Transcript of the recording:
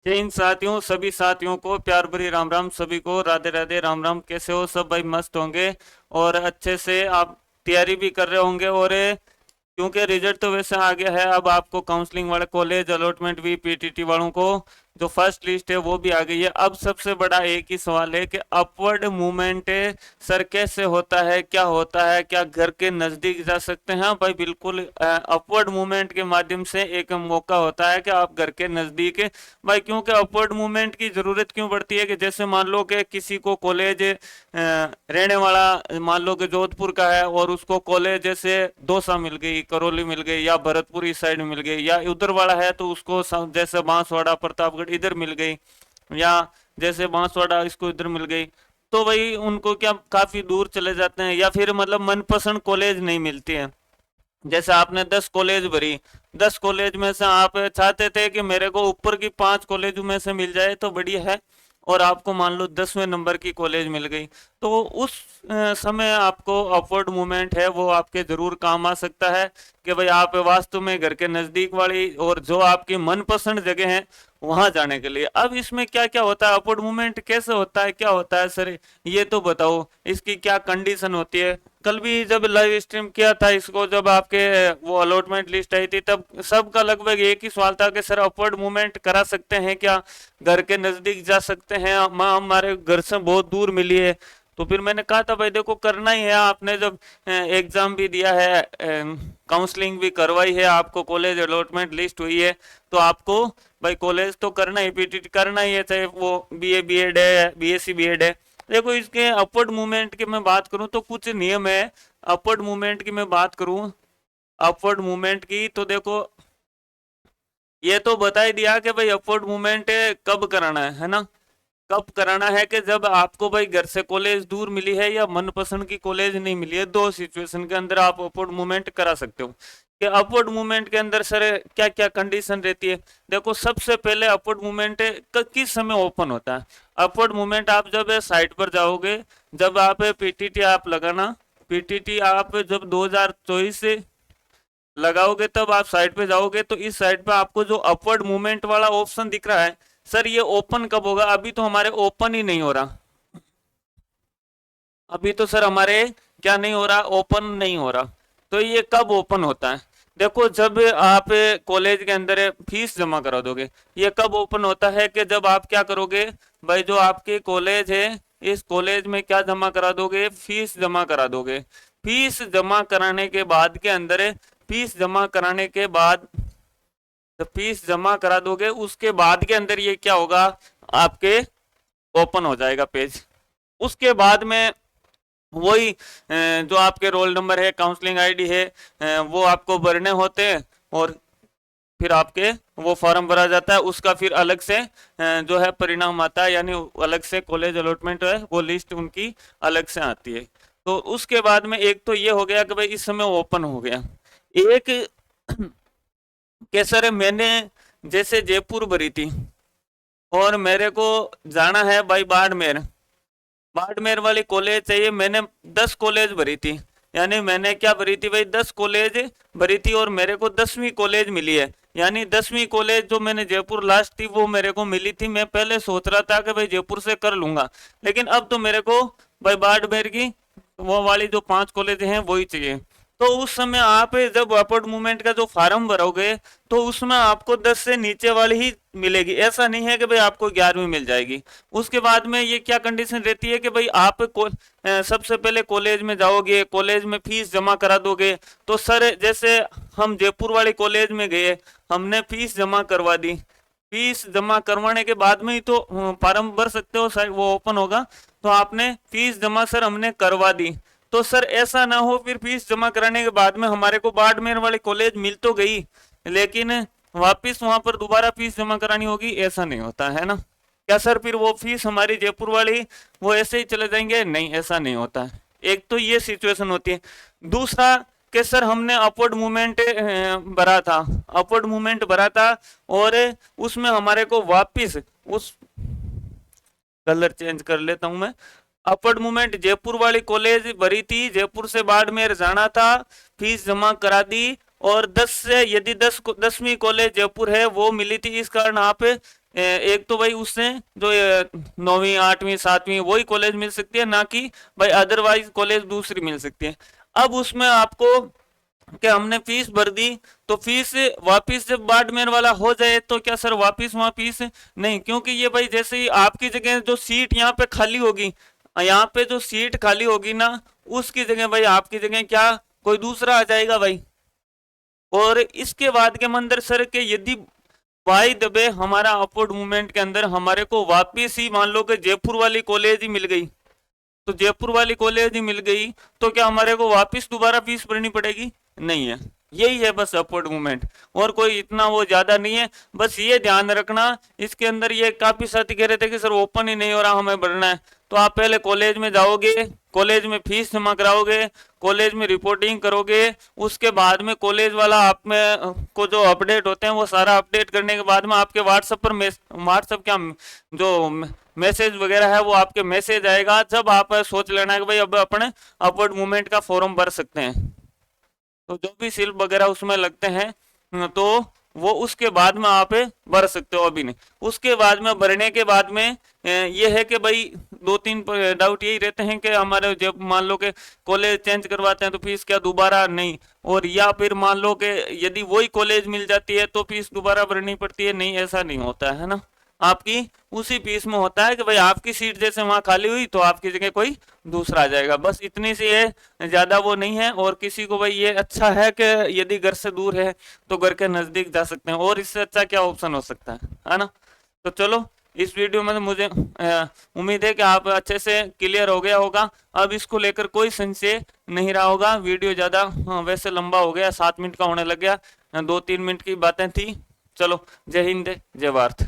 जय हिंद साथियों, सभी साथियों को प्यार भरी राम राम। सभी को राधे राधे, राम राम। कैसे हो सब भाई? मस्त होंगे और अच्छे से आप तैयारी भी कर रहे होंगे। और क्योंकि रिजल्ट तो वैसे आ गया है, अब आपको काउंसलिंग वाले कॉलेज अलॉटमेंट भी, पीटीटी वालों को जो फर्स्ट लिस्ट है वो भी आ गई है। अब सबसे बड़ा एक ही सवाल है कि अपवर्ड मूवमेंट सर कैसे होता है, क्या होता है, क्या घर के नजदीक जा सकते हैं? हाँ भाई, बिल्कुल। अपवर्ड मूवमेंट के माध्यम से एक मौका होता है कि आप घर के नजदीक भाई, क्योंकि अपवर्ड मूवमेंट की जरूरत क्यों पड़ती है कि जैसे मान लो कि किसी को कॉलेज रहने वाला मान लो कि जोधपुर का है और उसको कॉलेज जैसे दौसा मिल गई, करौली मिल गई, या भरतपुर इस साइड मिल गई, या उधर वाला है तो उसको जैसे बांसवाड़ा प्रतापगढ़ इधर मिल गई, या जैसे बांसवाड़ा इसको इधर मिल गई। तो भाई उनको क्या काफी दूर चले जाते हैं, या फिर मतलब मनपसंद कॉलेज नहीं मिलती है। जैसे आपने 10 कॉलेज भरी, 10 कॉलेज में से आप चाहते थे कि मेरे को ऊपर की 5 कॉलेज में से मिल जाए तो बढ़िया है, और आपको मान लो 10वें नंबर की कॉलेज मिल गई, तो उस समय आपको अपवर्ड मूवमेंट है वो आपके जरूर काम आ सकता है कि भाई आप वास्तव में घर के नजदीक वाली और जो आपकी मनपसंद जगह है वहां जाने के लिए। अब इसमें क्या क्या होता है, अपवर्ड मूवमेंट कैसे होता है, क्या होता है सर, ये तो बताओ। इसकी क्या कंडीशन होती है? कल भी जब लाइव स्ट्रीम किया था इसको, जब आपके वो अलॉटमेंट लिस्ट आई थी, तब सबका लगभग एक ही सवाल था कि सर अपवर्ड मूवमेंट करा सकते हैं क्या, घर के नजदीक जा सकते हैं? माँ हमारे घर से बहुत दूर मिली है। तो फिर मैंने कहा था भाई देखो, करना ही है। आपने जब एग्जाम भी दिया है, काउंसलिंग भी करवाई है, आपको कॉलेज अलॉटमेंट लिस्ट हुई है, तो आपको भाई कॉलेज तो करना ही, पीटीटी करना ही है, चाहे वो बीए बीएड है, बीएससी बीएड है। देखो, इसके अपवर्ड मूवमेंट की मैं बात करूं तो कुछ नियम है। अपवर्ड मूवमेंट की मैं बात करूं, अपवर्ड मूवमेंट की, तो देखो ये तो बता ही दिया कि भाई अपवर्ड मूवमेंट कब कराना है ना? कब कराना है कि जब आपको भाई घर से कॉलेज दूर मिली है या मनपसंद की कॉलेज नहीं मिली है, दो सिचुएशन के अंदर आप अपवर्ड मूवमेंट करा सकते हो। कि अपवर्ड मूवमेंट के अंदर सर क्या क्या कंडीशन रहती है? देखो, सबसे पहले अपवर्ड मूवमेंट किस समय ओपन होता है? अपवर्ड मूवमेंट आप जब साइट पर जाओगे, जब आप पीटीटी आप लगाना, पीटीटी आप जब 2024 से लगाओगे तब आप साइट पे जाओगे, तो इस साइट पे आपको जो अपवर्ड मूवमेंट वाला ऑप्शन दिख रहा है, सर ये ओपन कब होगा? अभी तो हमारे ओपन ही नहीं हो रहा। अभी तो सर हमारे क्या नहीं हो रहा? ओपन नहीं हो रहा। तो ये कब ओपन होता है? देखो, जब आप कॉलेज के अंदर फीस जमा करा दोगे। ये कब ओपन होता है कि जब आप क्या करोगे भाई, जो आपके कॉलेज है इस कॉलेज में क्या जमा करा दोगे? फीस जमा करा दोगे। फीस जमा कराने के बाद के अंदर, फीस जमा कराने के बाद, तो फीस जमा करा दोगे, उसके बाद के अंदर ये क्या होगा, आपके ओपन हो जाएगा पेज। उसके बाद में वही जो आपके रोल नंबर है, काउंसलिंग आईडी है, वो आपको भरने होते हैं, और फिर आपके वो फॉर्म भरा जाता है। उसका फिर अलग से जो है परिणाम आता है, यानी अलग से कॉलेज अलॉटमेंट है वो लिस्ट उनकी अलग से आती है। तो उसके बाद में एक तो ये हो गया कि भाई इस समय ओपन हो गया। एक कैसर है, मैंने जैसे जयपुर भरी थी और मेरे को जाना है भाई बाड़मेर, बाड़मेर वाली कॉलेज चाहिए। मैंने 10 कॉलेज भरी थी, यानी मैंने क्या भरी थी भाई, 10 कॉलेज भरी थी, और मेरे को 10वीं कॉलेज मिली है। यानी 10वीं कॉलेज जो मैंने जयपुर लास्ट थी वो मेरे को मिली थी। मैं पहले सोच रहा था कि भाई जयपुर से कर लूंगा, लेकिन अब तो मेरे को भाई बाड़मेर की वो वाली जो 5 कॉलेज हैं वही चाहिए। तो उस समय आप जब अपवर्ड मूवमेंट का जो फार्म भरोगे, तो उसमें आपको 10 से नीचे वाली ही मिलेगी। ऐसा नहीं है कि भाई आपको 11वीं मिल जाएगी। उसके बाद में ये क्या कंडीशन रहती है कि भाई आप सबसे पहले कॉलेज में जाओगे, कॉलेज में फीस जमा करा दोगे। तो सर जैसे हम जयपुर वाली कॉलेज में गए, हमने फीस जमा करवा दी। फीस जमा करवाने के बाद में ही तो फॉर्म भर सकते हो, शायद वो ओपन होगा। तो आपने फीस जमा सर हमने करवा दी, तो सर ऐसा ना हो फिर फीस जमा कराने के बाद में हमारे को बाड़मेर वाली कॉलेज मिल तो गई, लेकिन वापिस वहां पर दोबारा फीस जमा करानी होगी। ऐसा नहीं होता है ना? क्या सर फिर वो फीस हमारी जयपुर वाली वो ऐसे ही चले जाएंगे? नहीं, ऐसा नहीं होता है। एक तो ये सिचुएशन होती है। दूसरा कि सर हमने अपवर्ड मूवमेंट भरा था, अपवर्ड मूवमेंट भरा था, और उसमें हमारे को वापिस उस, कलर चेंज कर लेता हूं मैं, अपवर्ड मूवमेंट जयपुर वाली कॉलेज भरी थी, जयपुर से बाड़मेर जाना था, फीस जमा करा दी, और 10 से यदि 10 10वीं कॉलेज जयपुर है वो मिली थी, इस कारण आप एक तो भाई उससे जो 9वीं 8वीं 7वीं वही कॉलेज मिल सकती है, ना कि भाई अदरवाइज कॉलेज दूसरी मिल सकती है। अब उसमें आपको कि हमने फीस भर दी तो फीस वापिस जब बाड़मेर वाला हो जाए तो क्या सर वापिस वहां फीस नहीं, क्योंकि ये भाई जैसे ही आपकी जगह जो सीट यहाँ पे खाली होगी, यहाँ पे जो सीट खाली होगी ना, उसकी जगह भाई आपकी जगह क्या कोई दूसरा आ जाएगा भाई। और इसके बाद के मंदिर सर के यदि बाई दबे हमारा अपवर्ड मूवमेंट के अंदर हमारे को वापिस ही मान लो कि जयपुर वाली कॉलेज ही मिल गई, तो जयपुर वाली कॉलेज ही मिल गई तो क्या हमारे को वापस दोबारा फीस भरनी पड़ेगी? नहीं है। यही है बस अपवर्ड मूवमेंट, और कोई इतना वो ज्यादा नहीं है। बस ये ध्यान रखना, इसके अंदर ये काफी साथी कह रहे थे कि सर ओपन ही नहीं हो रहा हमें भरना है, तो आप पहले कॉलेज में जाओगे, कॉलेज में फीस जमा कराओगे, कॉलेज में रिपोर्टिंग करोगे, उसके बाद में कॉलेज वाला आप में को जो अपडेट होते हैं वो सारा अपडेट करने के बाद में आपके व्हाट्सएप पर व्हाट्सएप क्या जो मैसेज वगैरह है वो आपके मैसेज आएगा, जब आप सोच लेना कि भाई अब अपने अपवर्ड मूवमेंट का फॉर्म भर सकते हैं। तो जो भी सिल्प वगैरह उसमें लगते हैं तो वो उसके बाद में आप भर सकते हो, अभी नहीं। उसके बाद में भरने के बाद में ये है कि भाई 2-3 डाउट यही रहते हैं कि हमारे जब मान लो कि कॉलेज चेंज करवाते हैं तो फीस क्या दोबारा नहीं, और या फिर मान लो कि यदि वही कॉलेज मिल जाती है तो फीस दोबारा भरनी पड़ती है, नहीं ऐसा नहीं होता है ना। आपकी उसी फीस में होता है कि भाई आपकी सीट जैसे वहां खाली हुई तो आपकी जगह कोई दूसरा आ जाएगा, बस इतनी सी है, ज्यादा वो नहीं है। और किसी को भाई ये अच्छा है कि यदि घर से दूर है तो घर के नजदीक जा सकते हैं, और इससे अच्छा क्या ऑप्शन हो सकता है ना। तो चलो इस वीडियो में तो मुझे उम्मीद है कि आप अच्छे से क्लियर हो गया होगा, अब इसको लेकर कोई संशय नहीं रहा होगा। वीडियो ज्यादा वैसे लंबा हो गया, 7 मिनट का होने लग गया, 2-3 मिनट की बातें थी। चलो जय हिंद जय भारत।